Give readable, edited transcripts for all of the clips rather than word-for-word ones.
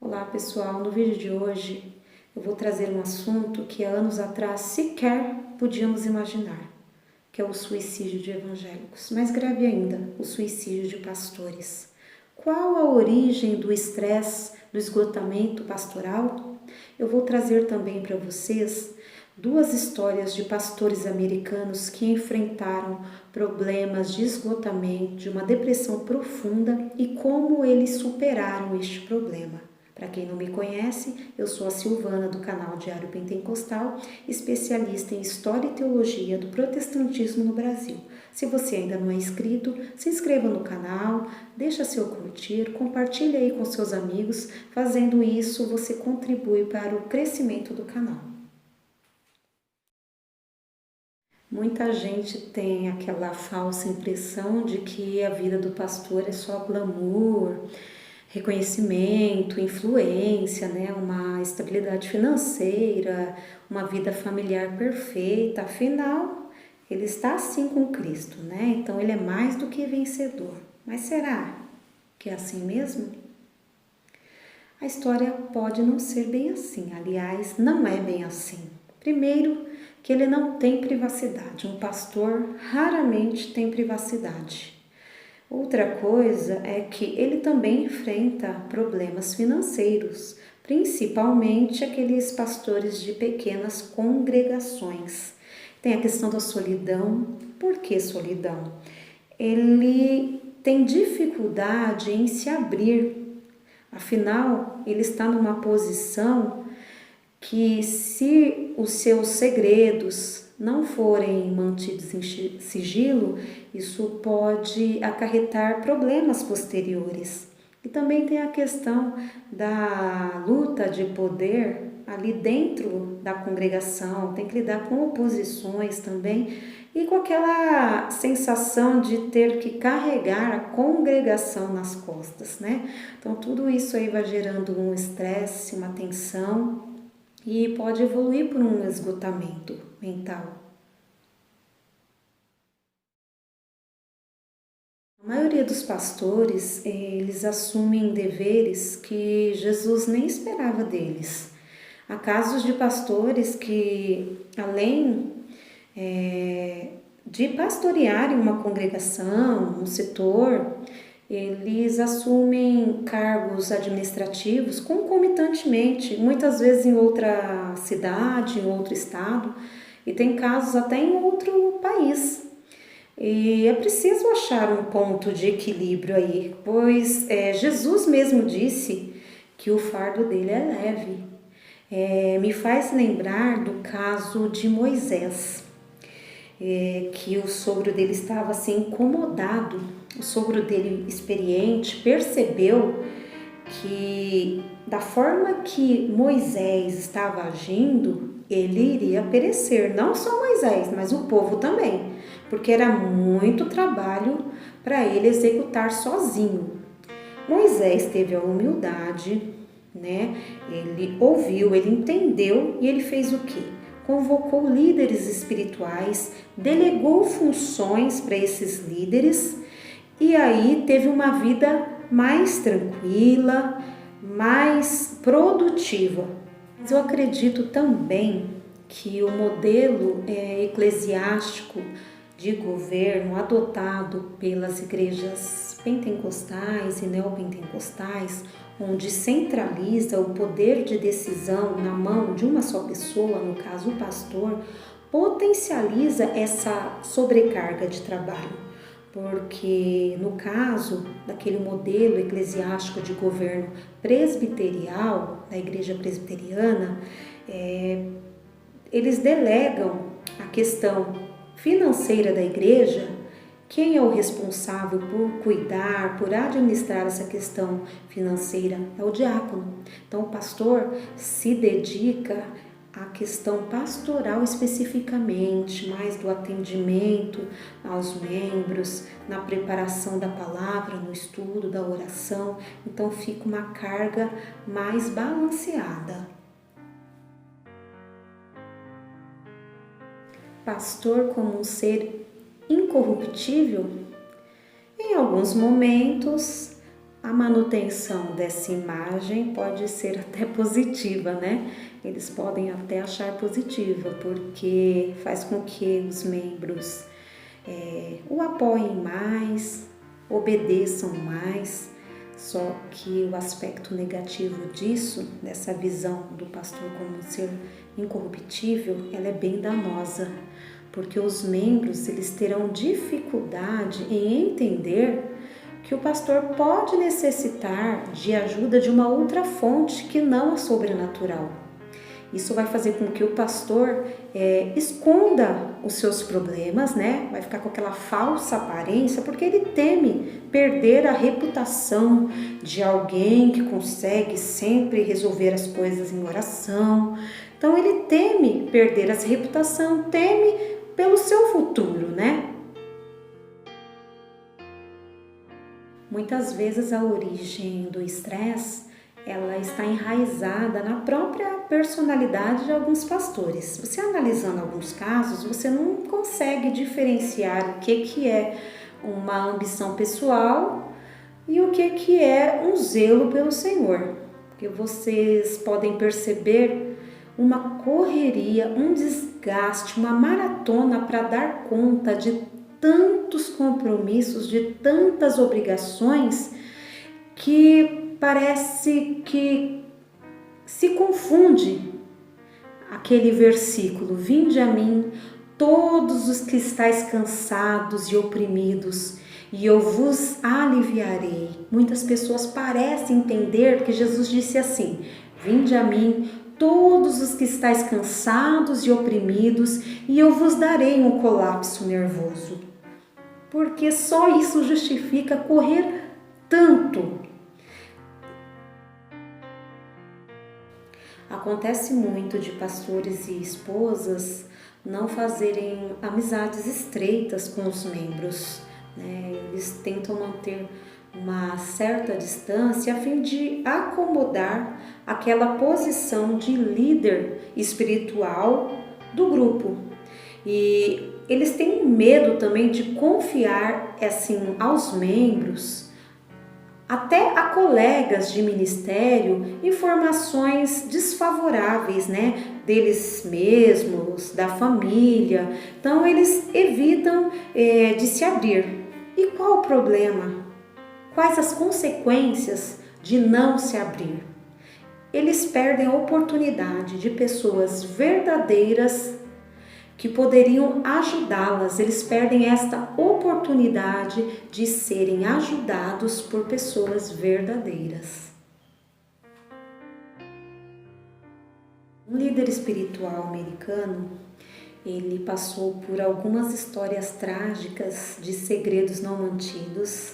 Olá pessoal, no vídeo de hoje eu vou trazer um assunto que há anos atrás sequer podíamos imaginar, que é o suicídio de evangélicos, mais grave ainda, o suicídio de pastores. Qual a origem do estresse, do esgotamento pastoral? Eu vou trazer também para vocês duas histórias de pastores americanos que enfrentaram problemas de esgotamento, de uma depressão profunda e como eles superaram este problema. Para quem não me conhece, eu sou a Silvana do canal Diário Pentecostal, especialista em História e Teologia do Protestantismo no Brasil. Se você ainda não é inscrito, se inscreva no canal, deixa seu curtir, compartilhe aí com seus amigos. Fazendo isso, você contribui para o crescimento do canal. Muita gente tem aquela falsa impressão de que a vida do pastor é só glamour, reconhecimento, influência, né? Uma estabilidade financeira, uma vida familiar perfeita. Afinal, ele está sim com Cristo, né? Então ele é mais do que vencedor. Mas será que é assim mesmo? A história pode não ser bem assim, aliás, não é bem assim. Primeiro, que ele não tem privacidade. Um pastor raramente tem privacidade. Outra coisa é que ele também enfrenta problemas financeiros, principalmente aqueles pastores de pequenas congregações. Tem a questão da solidão. Por que solidão? Ele tem dificuldade em se abrir. Afinal, ele está numa posição que, se os seus segredos não forem mantidos em sigilo, isso pode acarretar problemas posteriores. E também tem a questão da luta de poder ali dentro da congregação, tem que lidar com oposições também e com aquela sensação de ter que carregar a congregação nas costas, né? Então tudo isso aí vai gerando um estresse, uma tensão e pode evoluir por um esgotamento mental. A maioria dos pastores, eles assumem deveres que Jesus nem esperava deles. Há casos de pastores que, além de pastorearem uma congregação, um setor, eles assumem cargos administrativos concomitantemente, muitas vezes em outra cidade, em outro estado, e tem casos até em outro país. E é preciso achar um ponto de equilíbrio aí, pois Jesus mesmo disse que o fardo dele é leve. Me faz lembrar do caso de Moisés, que o sogro dele estava assim incomodado. O sogro dele, experiente, percebeu que da forma que Moisés estava agindo, ele iria perecer. Não só Moisés, mas o povo também, porque era muito trabalho para ele executar sozinho. Moisés teve a humildade, né? Ele ouviu, ele entendeu e ele fez o quê? Convocou líderes espirituais, delegou funções para esses líderes e aí teve uma vida mais tranquila, mais produtiva. Mas eu acredito também que o modelo eclesiástico de governo adotado pelas igrejas pentecostais e neopentecostais, onde centraliza o poder de decisão na mão de uma só pessoa, no caso o pastor, potencializa essa sobrecarga de trabalho. Porque no caso daquele modelo eclesiástico de governo presbiterial, da igreja presbiteriana, eles delegam a questão financeira da igreja. Quem é o responsável por cuidar, por administrar essa questão financeira? É o diácono. Então o pastor se dedica à questão pastoral especificamente, mais do atendimento aos membros, na preparação da palavra, no estudo da oração. Então fica uma carga mais balanceada. Pastor como um ser incorruptível? Em alguns momentos a manutenção dessa imagem pode ser até positiva, né? Eles podem até achar positiva, porque faz com que os membros o apoiem mais, obedeçam mais. Só que o aspecto negativo disso, dessa visão do pastor como um ser incorruptível, ela é bem danosa, porque os membros eles terão dificuldade em entender que o pastor pode necessitar de ajuda de uma outra fonte que não a sobrenatural. Isso vai fazer com que o pastor esconda os seus problemas, né? Vai ficar com aquela falsa aparência, porque ele teme perder a reputação de alguém que consegue sempre resolver as coisas em oração. Então ele teme perder essa reputação, teme pelo seu futuro, né? Muitas vezes a origem do estresse ela está enraizada na própria personalidade de alguns pastores. Você analisando alguns casos, você não consegue diferenciar o que é uma ambição pessoal e o que é um zelo pelo Senhor. Porque vocês podem perceber uma correria, um desgaste, uma maratona para dar conta de tantos compromissos, de tantas obrigações que parece que se confunde aquele versículo: vinde a mim todos os que estáis cansados e oprimidos e eu vos aliviarei. Muitas pessoas parecem entender que Jesus disse assim: vinde a mim todos os que estáis cansados e oprimidos e eu vos darei um colapso nervoso. Porque só isso justifica correr tanto. Acontece muito de pastores e esposas não fazerem amizades estreitas com os membros, né? Eles tentam manter uma certa distância a fim de acomodar aquela posição de líder espiritual do grupo. E eles têm medo também de confiar assim aos membros, até a colegas de ministério, informações desfavoráveis, né, deles mesmos, da família. Então eles evitam de se abrir. E qual o problema? Quais as consequências de não se abrir? Eles perdem a oportunidade de pessoas verdadeiras que poderiam ajudá-las. Eles perdem esta oportunidade de serem ajudados por pessoas verdadeiras. Um líder espiritual americano, ele passou por algumas histórias trágicas de segredos não mantidos,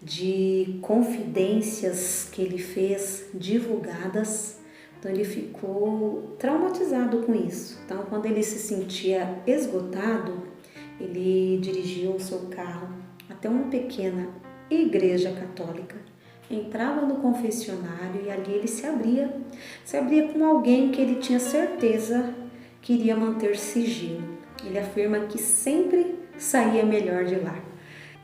de confidências que ele fez divulgadas. Então ele ficou traumatizado com isso. Então quando ele se sentia esgotado, ele dirigiu o seu carro até uma pequena igreja católica, entrava no confessionário e ali ele se abria com alguém que ele tinha certeza que iria manter sigilo. Ele afirma que sempre saía melhor de lá.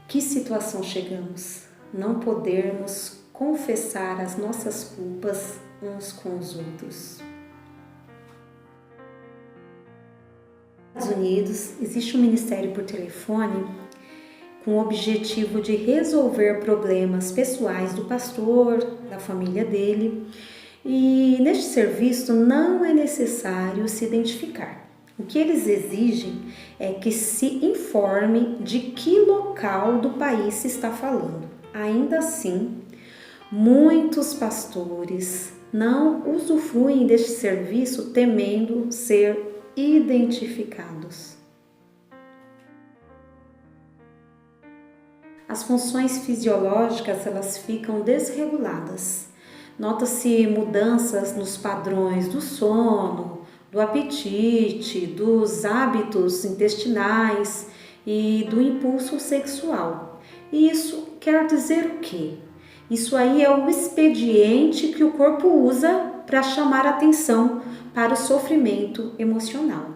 Que situação chegamos? Não podermos confessar as nossas culpas uns com os outros. Nos Estados Unidos existe um ministério por telefone com o objetivo de resolver problemas pessoais do pastor, da família dele, e neste serviço não é necessário se identificar. O que eles exigem é que se informe de que local do país se está falando. Ainda assim, muitos pastores não usufruem deste serviço temendo ser identificados. As funções fisiológicas elas ficam desreguladas. Nota-se mudanças nos padrões do sono, do apetite, dos hábitos intestinais e do impulso sexual. E isso quer dizer o quê? Isso aí é o expediente que o corpo usa para chamar atenção para o sofrimento emocional.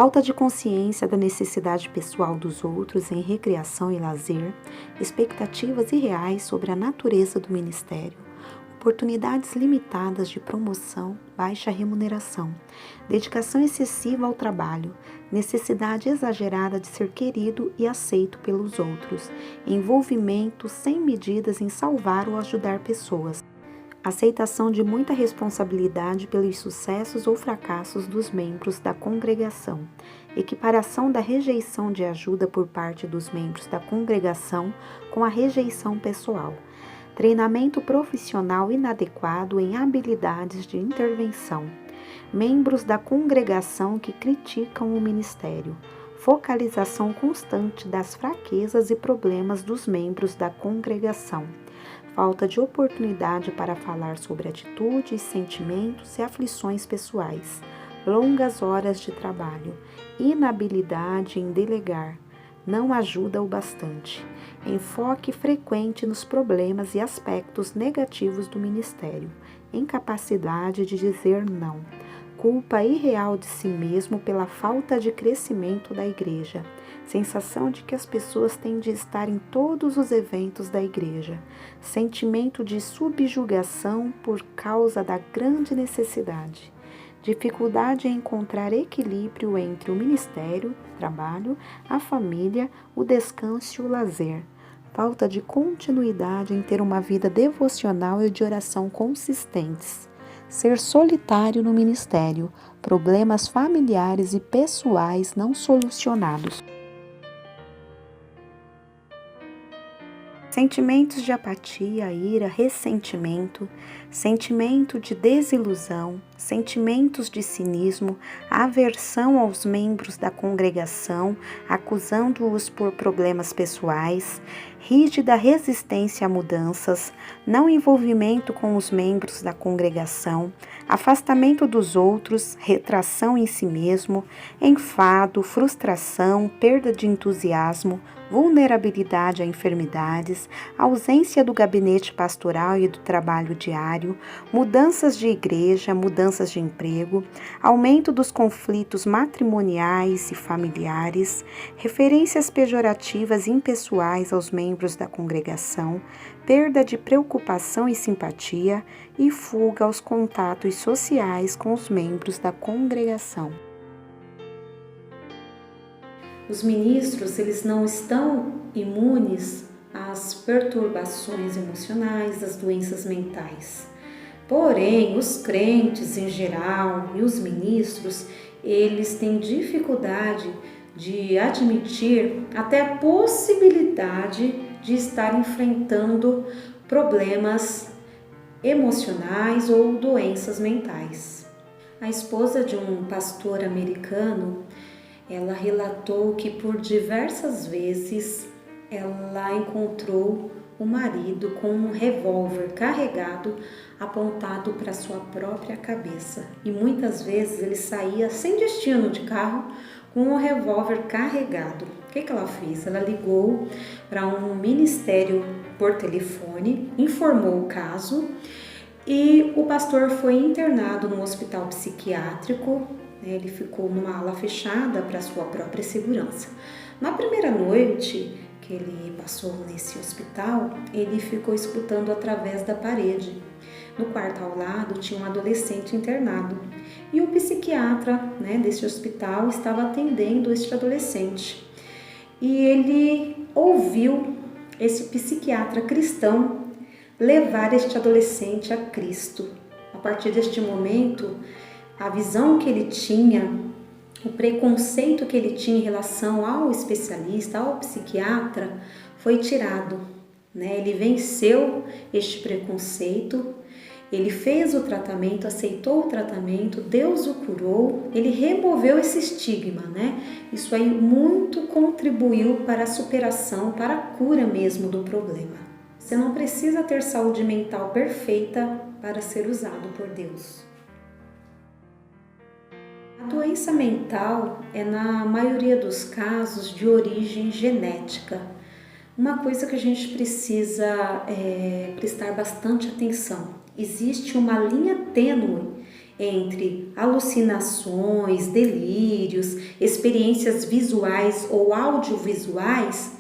falta de consciência da necessidade pessoal dos outros em recreação e lazer, expectativas irreais sobre a natureza do ministério, oportunidades limitadas de promoção, baixa remuneração, dedicação excessiva ao trabalho, necessidade exagerada de ser querido e aceito pelos outros, envolvimento sem medidas em salvar ou ajudar pessoas, aceitação de muita responsabilidade pelos sucessos ou fracassos dos membros da congregação, equiparação da rejeição de ajuda por parte dos membros da congregação com a rejeição pessoal, treinamento profissional inadequado em habilidades de intervenção, membros da congregação que criticam o ministério, focalização constante das fraquezas e problemas dos membros da congregação, falta de oportunidade para falar sobre atitudes, sentimentos e aflições pessoais, longas horas de trabalho, inabilidade em delegar, não ajuda o bastante, enfoque frequente nos problemas e aspectos negativos do ministério, incapacidade de dizer não, culpa irreal de si mesmo pela falta de crescimento da igreja, sensação de que as pessoas têm de estar em todos os eventos da igreja, sentimento de subjugação por causa da grande necessidade, dificuldade em encontrar equilíbrio entre o ministério, trabalho, a família, o descanso e o lazer, falta de continuidade em ter uma vida devocional e de oração consistentes, ser solitário no ministério, problemas familiares e pessoais não solucionados. Sentimentos de apatia, ira, ressentimento, sentimento de desilusão, sentimentos de cinismo, aversão aos membros da congregação, acusando-os por problemas pessoais, rígida resistência a mudanças, não envolvimento com os membros da congregação, afastamento dos outros, retração em si mesmo, enfado, frustração, perda de entusiasmo, vulnerabilidade a enfermidades, ausência do gabinete pastoral e do trabalho diário, mudanças de igreja, mudanças de emprego, aumento dos conflitos matrimoniais e familiares, referências pejorativas e impessoais aos membros da congregação, perda de preocupação e simpatia e fuga aos contatos sociais com os membros da congregação. Os ministros, eles não estão imunes às perturbações emocionais, às doenças mentais. Porém, os crentes em geral e os ministros, eles têm dificuldade de admitir até a possibilidade de estar enfrentando problemas emocionais ou doenças mentais. A esposa de um pastor americano, ela relatou que por diversas vezes ela encontrou o marido com um revólver carregado apontado para sua própria cabeça. E muitas vezes ele saía sem destino de carro com o revólver carregado. O que ela fez? Ela ligou para um ministério por telefone, informou o caso e o pastor foi internado no hospital psiquiátrico. Ele ficou numa ala fechada para sua própria segurança. Na primeira noite que ele passou nesse hospital, ele ficou escutando através da parede. No quarto ao lado tinha um adolescente internado e o psiquiatra, desse hospital estava atendendo este adolescente. E ele ouviu esse psiquiatra cristão levar este adolescente a Cristo. A partir deste momento, a visão que ele tinha, o preconceito que ele tinha em relação ao especialista, ao psiquiatra, foi tirado. Ele venceu este preconceito, ele fez o tratamento, aceitou o tratamento, Deus o curou, ele removeu esse estigma. Isso aí muito contribuiu para a superação, para a cura mesmo do problema. Você não precisa ter saúde mental perfeita para ser usado por Deus. A doença mental é, na maioria dos casos, de origem genética. Uma coisa que a gente precisa prestar bastante atenção. Existe uma linha tênue entre alucinações, delírios, experiências visuais ou audiovisuais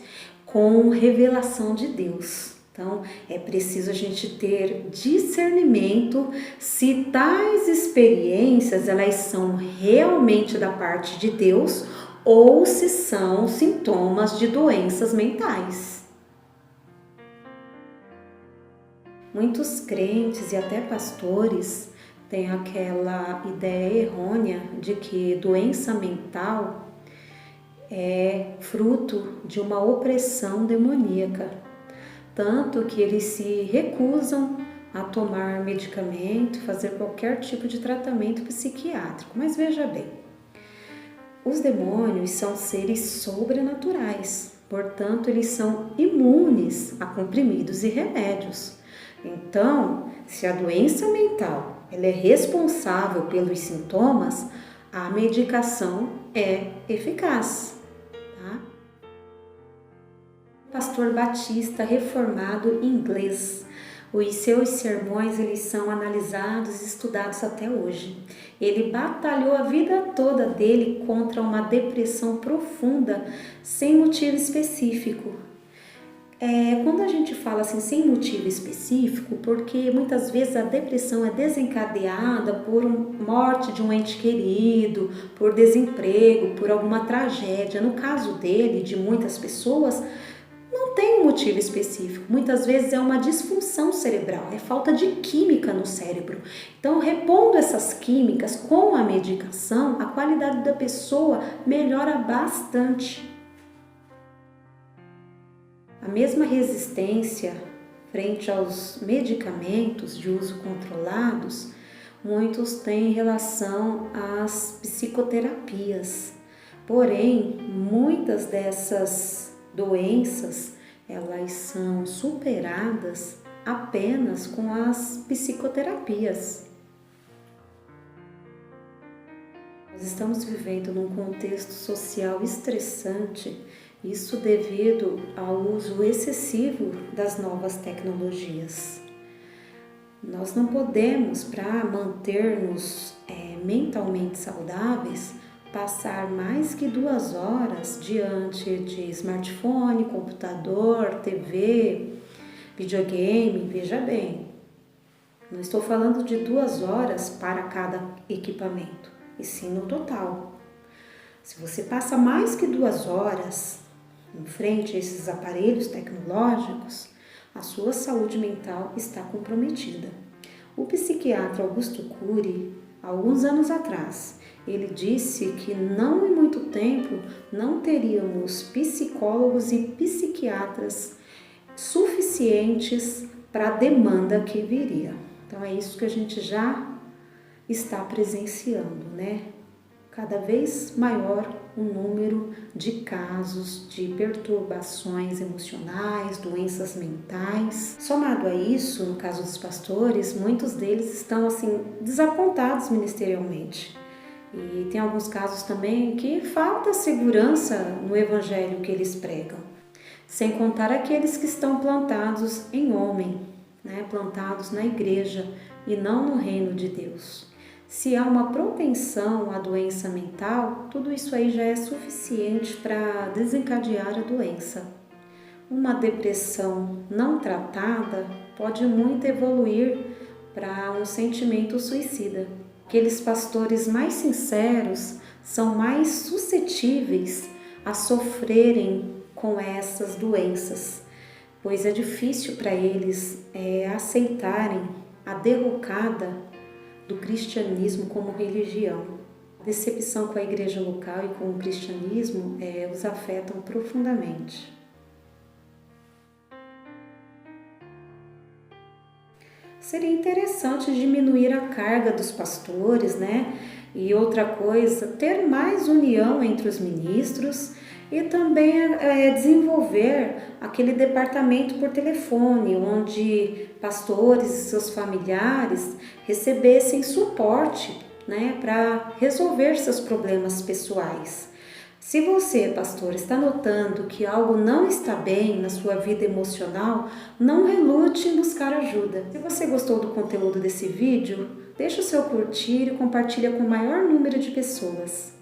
com revelação de Deus. Então, é preciso a gente ter discernimento se tais experiências elas são realmente da parte de Deus ou se são sintomas de doenças mentais. Muitos crentes e até pastores têm aquela ideia errônea de que doença mental é fruto de uma opressão demoníaca, tanto que eles se recusam a tomar medicamento, fazer qualquer tipo de tratamento psiquiátrico. Mas veja bem, os demônios são seres sobrenaturais, portanto, eles são imunes a comprimidos e remédios. Então, se a doença mental ela é responsável pelos sintomas, a medicação é eficaz. Tá? Pastor Batista reformado inglês. Os seus sermões eles são analisados e estudados até hoje. Ele batalhou a vida toda dele contra uma depressão profunda, sem motivo específico. Quando a gente fala assim, sem motivo específico, porque muitas vezes a depressão é desencadeada por morte de um ente querido, por desemprego, por alguma tragédia. No caso dele, de muitas pessoas, não tem um motivo específico. Muitas vezes é uma disfunção cerebral, é falta de química no cérebro. Então, repondo essas químicas com a medicação, a qualidade da pessoa melhora bastante. A mesma resistência frente aos medicamentos de uso controlados, muitos têm em relação às psicoterapias. Porém, muitas dessas doenças, elas são superadas apenas com as psicoterapias. Nós estamos vivendo num contexto social estressante, isso devido ao uso excessivo das novas tecnologias. Nós não podemos, para manter-nos mentalmente saudáveis, passar mais que 2 horas diante de smartphone, computador, TV, videogame. Veja bem, não estou falando de 2 horas para cada equipamento, e sim no total. Se você passa mais que 2 horas em frente a esses aparelhos tecnológicos, a sua saúde mental está comprometida. O psiquiatra Augusto Cury, alguns anos atrás, ele disse que não em muito tempo não teríamos psicólogos e psiquiatras suficientes para a demanda que viria. Então é isso que a gente já está presenciando, né? Cada vez maior o número de casos de perturbações emocionais, doenças mentais. Somado a isso, no caso dos pastores, muitos deles estão assim desapontados ministerialmente. E tem alguns casos também que falta segurança no evangelho que eles pregam. Sem contar aqueles que estão plantados em homem, né? Plantados na igreja e não no reino de Deus. Se há uma propensão à doença mental, tudo isso aí já é suficiente para desencadear a doença. Uma depressão não tratada pode muito evoluir para um sentimento suicida. Aqueles pastores mais sinceros são mais suscetíveis a sofrerem com essas doenças, pois é difícil para eles aceitarem a derrocada do cristianismo como religião. A decepção com a igreja local e com o cristianismo os afetam profundamente. Seria interessante diminuir a carga dos pastores, né? E outra coisa, ter mais união entre os ministros e também desenvolver aquele departamento por telefone, onde pastores e seus familiares recebessem suporte, né, para resolver seus problemas pessoais. Se você, pastor, está notando que algo não está bem na sua vida emocional, não relute em buscar ajuda. Se você gostou do conteúdo desse vídeo, deixa o seu curtir e compartilha com o maior número de pessoas.